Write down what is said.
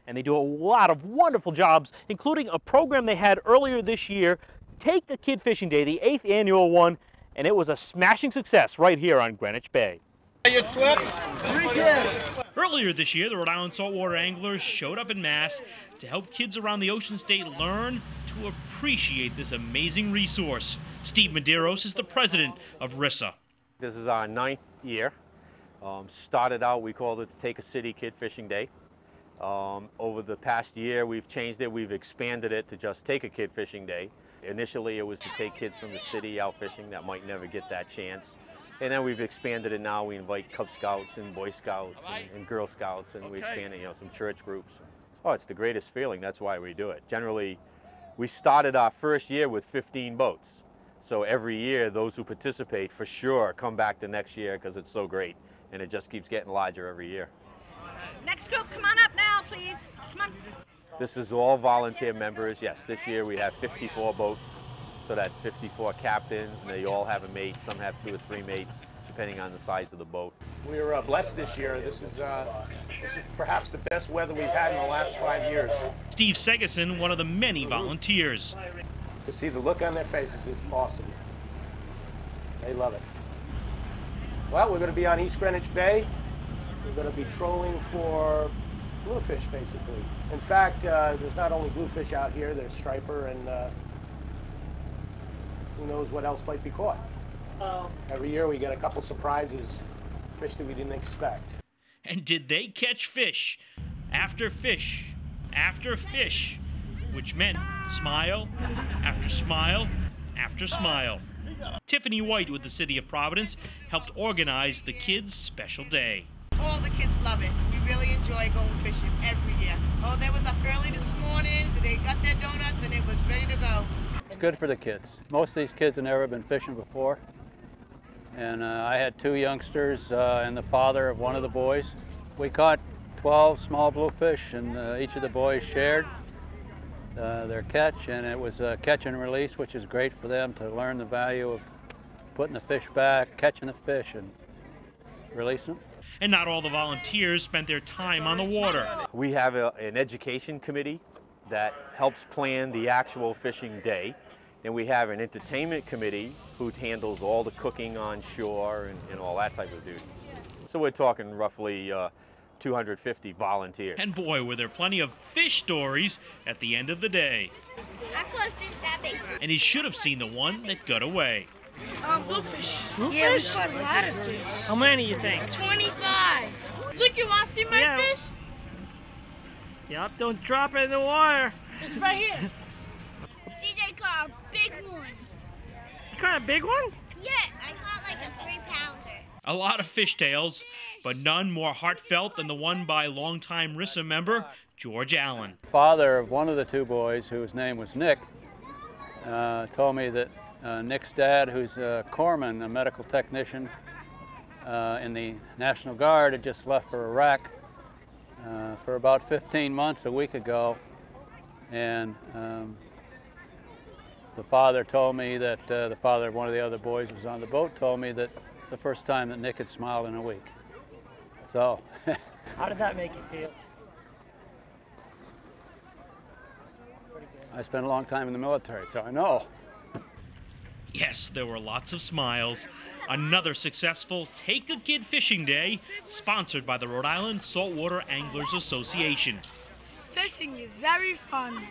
And they do a lot of wonderful jobs, including a program they had earlier this year, Take a Kid Fishing Day, the 8th annual one, and it was a smashing success right here on Greenwich Bay. You slipped? 3 kids. Earlier this year, the Rhode Island saltwater anglers showed up en masse to help kids around the Ocean State learn to appreciate this amazing resource. Steve Medeiros is the president of RISA. This is our 9th year. Started out, we called it the Take a City Kid Fishing Day. Over the past year, we've changed it. We've expanded it to just Take a Kid Fishing Day. Initially, it was to take kids from the city out fishing that might never get that chance. And then we've expanded it now. We invite Cub Scouts and Boy Scouts and Girl Scouts, and we expanded, some church groups. Oh, it's the greatest feeling. That's why we do it. Generally, we started our first year with 15 boats. So every year, those who participate for sure come back the next year because it's so great. And it just keeps getting larger every year. Next group, come on up now, please. Come on. This is all volunteer members. Yes, this year we have 54 boats. So that's 54 captains, and they all have a mate. Some have 2 or 3 mates, depending on the size of the boat. We were blessed this year. This is perhaps the best weather we've had in the last 5 years. Steve Segerson, one of the many volunteers. To see the look on their faces is awesome. They love it. Well, we're going to be on East Greenwich Bay. We're going to be trolling for bluefish, basically. In fact, there's not only bluefish out here, there's striper and who knows what else might be caught. Every year we get a couple surprises, fish that we didn't expect. And did they catch fish after fish after fish, which meant smile after smile after smile. Tiffany White with the City of Providence helped organize the kids' special day. All the kids love it. We really enjoy going fishing every year. Oh, they was up early this morning. They got their donuts and it was ready to go. It's good for the kids. Most of these kids have never been fishing before. And I had 2 youngsters and the father of one of the boys. We caught 12 small bluefish, and each of the boys shared their catch, and it was a catch and release, which is great for them to learn the value of putting the fish back, catching the fish, and releasing them. And not all the volunteers spent their time on the water. We have an education committee that helps plan the actual fishing day. And we have an entertainment committee who handles all the cooking on shore and all that type of duties. So we're talking roughly 250 volunteers. And boy, were there plenty of fish stories at the end of the day. I caught a fish that big. And he should have seen the one that got away. Bluefish. Yeah, we caught a lot of fish. How many you think? 25. Look, you want to see my fish? Yep, don't drop it in the water. It's right here. CJ caught a big one. You caught a big one? Yeah, I caught like a 3-pounder. A lot of fish tales, but none more heartfelt than the one by longtime RISA member George Allen. Father of one of the 2 boys, whose name was Nick, told me that Nick's dad, who's a corpsman, a medical technician in the National Guard, had just left for Iraq for about 15 months a week ago. And the father told me that the father of one of the other boys who was on the boat told me that it's the first time that Nick had smiled in a week. So. How did that make you feel? I spent a long time in the military, so I know. Yes, there were lots of smiles. Another successful Take a Kid Fishing Day, sponsored by the Rhode Island Saltwater Anglers Association. Fishing is very fun.